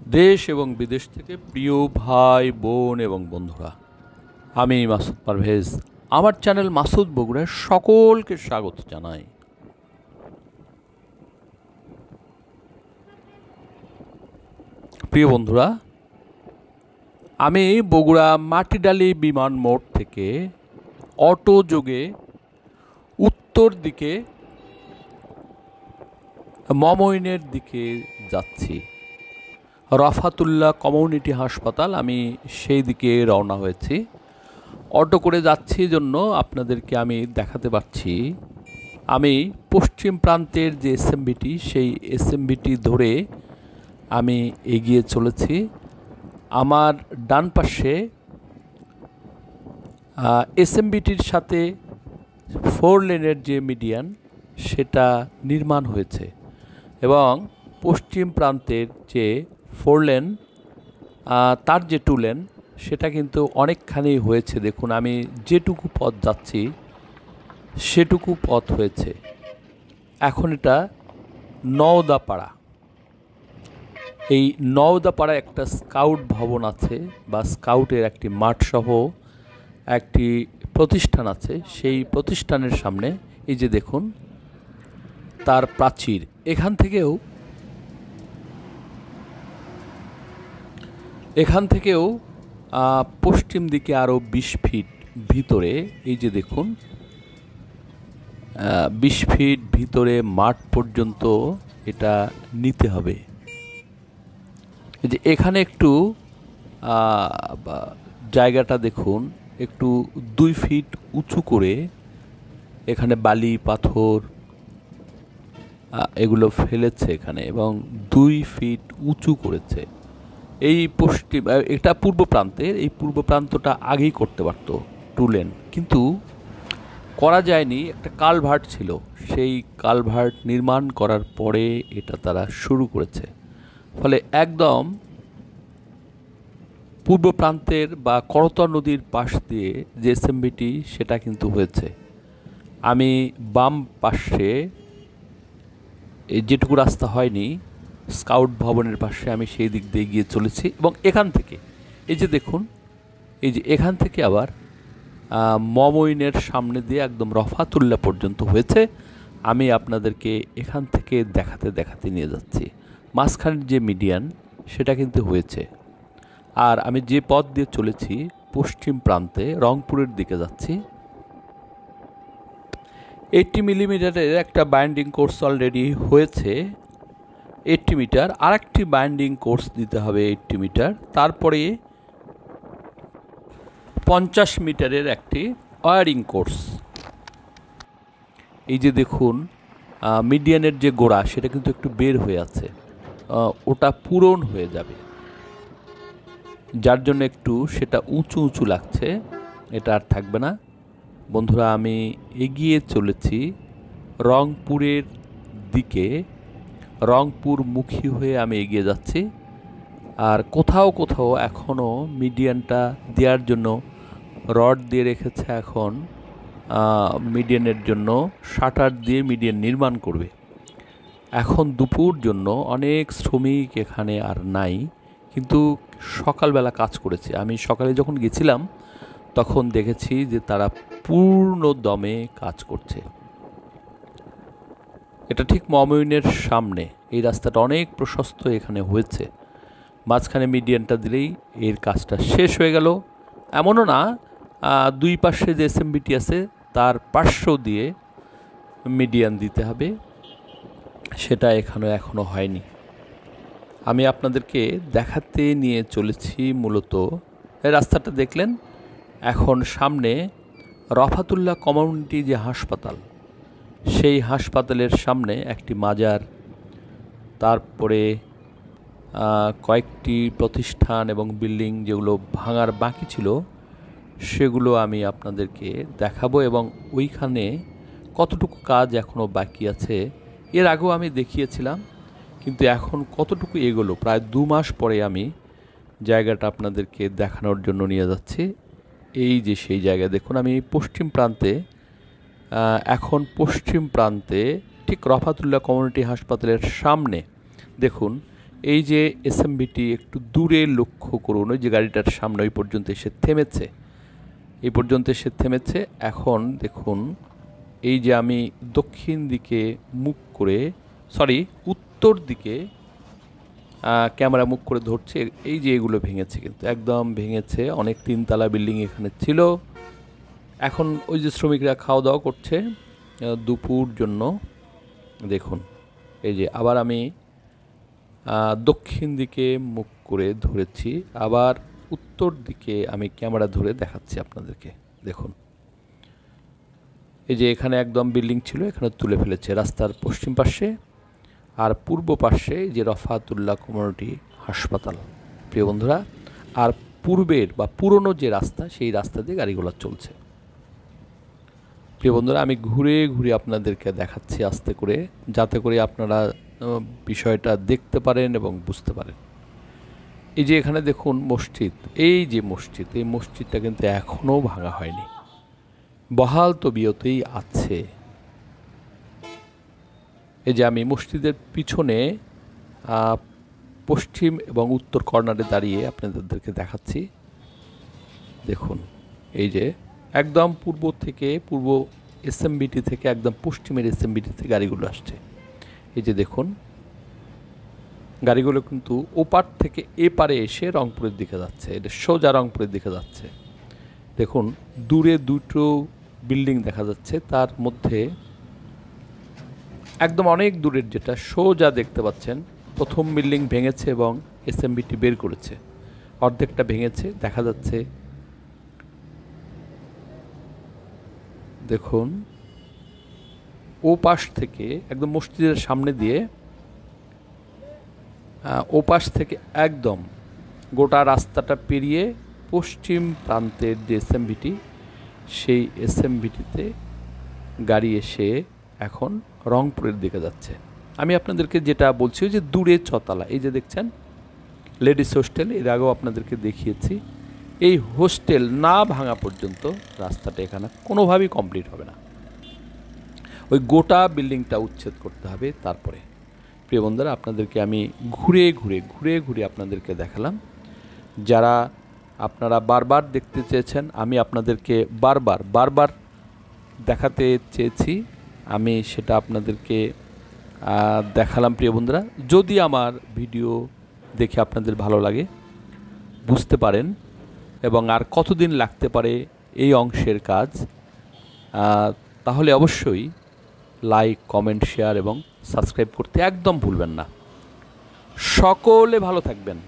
দেশ এবং বিদেশ থেকে প্রিয় ভাই বোন এবং বন্ধুরা, আমি মাসুদ পারভেজ আমার চ্যানেল মাসুদ বগুড়ায় সকলকে স্বাগত জানাই। প্রিয় বন্ধুরা, আমি বগুড়া মাটিডালি বিমান মোড় থেকে অটো যোগে উত্তর দিকে মমইনের দিকে যাচ্ছি। রফাতুল্লাহ কমিউনিটি হাসপাতাল, আমি সেই দিকে রওনা হয়েছি। অটো করে যাচ্ছি জন্য আপনাদেরকে আমি দেখাতে পাচ্ছি আমি পশ্চিম প্রান্তের যে এসএমবিটি, সেই এসএমবিটি ধরে আমি এগিয়ে চলেছি। আমার ডান পাশে এসএমবিটির সাথে 4 লেনের যে মিডিয়ান, সেটা নির্মাণ হয়েছে এবং পশ্চিম প্রান্তের যে 4 লেন তার যে 2 লেন, সেটা কিন্তু অনেকখানি হয়েছে। দেখুন, আমি যেটুকু পথ যাচ্ছি সেটুকু পথ হয়েছে। এখন এটা নওদাপাড়া। এই নওদাপাড়া একটা স্কাউট ভবন আছে বা স্কাউটের একটি মাঠসহ একটি প্রতিষ্ঠান আছে। সেই প্রতিষ্ঠানের সামনে এই যে দেখুন তার প্রাচীর, এখান থেকেও পশ্চিম দিকে আরও 20 ফিট ভিতরে এই যে দেখুন 20 ফিট ভিতরে মাঠ পর্যন্ত এটা নিতে হবে। এই যে এখানে একটু জায়গাটা দেখুন, একটু 2 ফিট উঁচু করে এখানে বালি পাথর এগুলো ফেলেছে এখানে এবং 2 ফিট উঁচু করেছে। এই পশ্চিম, এটা পূর্ব প্রান্তের, এই পূর্ব প্রান্তটা আগেই করতে পারতো 2 লেন, কিন্তু করা যায়নি। একটা কালভার্ট ছিল, সেই কালভার্ট নির্মাণ করার পরে এটা তারা শুরু করেছে। ফলে একদম পূর্ব প্রান্তের বা করতোয়া নদীর পাশ দিয়ে যে এসএমবিটি, সেটা কিন্তু হয়েছে। আমি বাম পাশে যেটুকু রাস্তা হয়নি স্কাউট ভবনের পাশে, আমি সেই দিক দিয়ে গিয়ে চলেছি এবং এখান থেকে এই যে দেখুন, এই যে এখান থেকে আবার মমইনের সামনে দিয়ে একদম রফাতুল্লাহ পর্যন্ত হয়েছে। আমি আপনাদেরকে এখান থেকে দেখাতে নিয়ে যাচ্ছি। মাঝখানের যে মিডিয়ান, সেটা কিন্তু হয়েছে। আর আমি যে পথ দিয়ে চলেছি পশ্চিম প্রান্তে রংপুরের দিকে যাচ্ছি। 80 মিলিমিটারের একটা বাইন্ডিং কোর্স অলরেডি হয়েছে 80 মিটার, আর একটি বাইন্ডিং কোর্স দিতে হবে 80 মিটার, তারপরে 50 মিটারের একটি ওয়ারিং কোর্স। এই যে দেখুন মিডিয়ানের যে গোড়া, সেটা কিন্তু একটু বের হয়ে আছে, ওটা পূরণ হয়ে যাবে, যার জন্য একটু সেটা উঁচু উঁচু লাগছে। এটা আর থাকবে না। বন্ধুরা, আমি এগিয়ে চলেছি রংপুরের দিকে, রংপুরমুখী হয়ে আমি এগিয়ে যাচ্ছি। আর কোথাও কোথাও এখনও মিডিয়ানটা দেওয়ার জন্য রড দিয়ে রেখেছে। এখন মিডিয়ানের জন্য শাটার দিয়ে মিডিয়ান নির্মাণ করবে। এখন দুপুর জন্য অনেক শ্রমিক এখানে আর নাই, কিন্তু সকালবেলা কাজ করেছে। আমি সকালে যখন গেছিলাম তখন দেখেছি যে তারা পূর্ণ দমে কাজ করছে। এটা ঠিক মমইনের সামনে, এই রাস্তাটা অনেক প্রশস্ত এখানে হয়েছে। মাঝখানে মিডিয়ানটা দিলেই এর কাজটা শেষ হয়ে গেল। এমনও না, 2 পাশে যে এসএমবিটি আছে তার পার্শ্ব দিয়ে মিডিয়ান দিতে হবে, সেটা এখনও হয়নি। আমি আপনাদেরকে দেখাতে নিয়ে চলেছি মূলত এই রাস্তাটা দেখলেন। এখন সামনে রফাতুল্লাহ কমিউনিটি যে হাসপাতাল, সেই হাসপাতালের সামনে একটি মাজার, তারপরে কয়েকটি প্রতিষ্ঠান এবং বিল্ডিং যেগুলো ভাঙার বাকি ছিল, সেগুলো আমি আপনাদেরকে দেখাবো এবং ওইখানে কতটুকু কাজ এখনও বাকি আছে এর আগেও আমি দেখিয়েছিলাম, কিন্তু এখন কতটুকু এগোলো, প্রায় 2 মাস পরে আমি জায়গাটা আপনাদেরকে দেখানোর জন্য নিয়ে যাচ্ছি। এই যে সেই জায়গা দেখুন, আমি পশ্চিম প্রান্তে, এখন পশ্চিম প্রান্তে ঠিক রফাতুল্লাহ কমিউনিটি হাসপাতালের সামনে দেখুন এই যে এসএমভিটি একটু দূরে লক্ষ্য করুন, ওই যে গাড়িটার সামনে ওই পর্যন্ত এসে থেমেছে, এই পর্যন্ত এসে থেমেছে। এখন দেখুন এই যে আমি দক্ষিণ দিকে মুখ করে, সরি উত্তর দিকে ক্যামেরা মুখ করে ধরছে, এই যে এগুলো ভেঙেছে, কিন্তু একদম ভেঙেছে। অনেক তিনতলা বিল্ডিং এখানে ছিল। এখন ওই যে শ্রমিকরা খাওয়া দাওয়া করছে দুপুর জন্য। দেখুন এই যে আবার আমি দক্ষিণ দিকে মুখ করে ধরেছি, আবার উত্তর দিকে আমি ক্যামেরা ধরে দেখাচ্ছি আপনাদেরকে। দেখুন এই যে এখানে একদম বিল্ডিং ছিল, এখানে তুলে ফেলেছে রাস্তার পশ্চিম পাশে, আর পূর্ব পাশে যে রফাতুল্লাহ কমিউনিটি হাসপাতাল প্রিয় বন্ধুরা। আর পূর্বের বা পুরনো যে রাস্তা, সেই রাস্তা দিয়ে গাড়িগুলো চলছে। প্রিয় বন্ধুরা, আমি ঘুরে ঘুরে আপনাদেরকে দেখাচ্ছি আস্তে করে, যাতে করে আপনারা বিষয়টা দেখতে পারেন এবং বুঝতে পারেন। এই যে এখানে দেখুন মসজিদ, এই যে মসজিদ, এই মসজিদটা কিন্তু এখনও ভাঙা হয়নি, বহাল তবিয়তেই আছে। এই যে আমি মসজিদের পিছনে পশ্চিম এবং উত্তর কর্নারে দাঁড়িয়ে আপনাদেরকে দেখাচ্ছি। দেখুন এই যে একদম পূর্ব থেকে, পূর্ব এসএমবিটি থেকে একদম পশ্চিমের এসএমবিটিতে গাড়িগুলো আসছে। এই যে দেখুন গাড়িগুলো কিন্তু ওপার থেকে এপারে এসে রংপুরের দিকে যাচ্ছে, এটা সোজা রংপুরের দিকে যাচ্ছে। দেখুন দূরে দুটো বিল্ডিং দেখা যাচ্ছে, তার মধ্যে একদম অনেক দূরের যেটা সোজা দেখতে পাচ্ছেন, প্রথম বিল্ডিং ভেঙেছে এবং এসএমবিটি বের করেছে, অর্ধেকটা ভেঙেছে দেখা যাচ্ছে। দেখুন ও পাশ থেকে একদম মসজিদের সামনে দিয়ে, ও পাশ থেকে একদম গোটা রাস্তাটা পেরিয়ে পশ্চিম প্রান্তের যে এসএমভিটি, সেই এসএমভিটিতে গাড়ি এসে এখন রংপুরের দিকে যাচ্ছে। আমি আপনাদেরকে যেটা বলছি যে দূরে ছতলা, এই যে দেখছেন লেডিস হোস্টেল, এর আগেও আপনাদেরকে দেখিয়েছি। এই হোস্টেল না ভাঙা পর্যন্ত রাস্তাটা এখানে কোনোভাবেই কমপ্লিট হবে না, ওই গোটা বিল্ডিংটা উচ্ছেদ করতে হবে। তারপরে প্রিয় বন্ধুরা, আপনাদেরকে আমি ঘুরে ঘুরে ঘুরে ঘুরে আপনাদেরকে দেখালাম। যারা আপনারা বারবার দেখতে চেয়েছেন, আমি আপনাদেরকে বারবার দেখাতে চেয়েছি, আমি সেটা আপনাদেরকে দেখালাম। প্রিয় বন্ধুরা, যদি আমার ভিডিও দেখে আপনাদের ভালো লাগে, বুঝতে পারেন এবং আর কতদিন লাগতে পারে এই অংশের কাজ, তাহলে অবশ্যই লাইক, কমেন্ট, শেয়ার এবং সাবস্ক্রাইব করতে একদম ভুলবেন না। সকলে ভালো থাকবেন।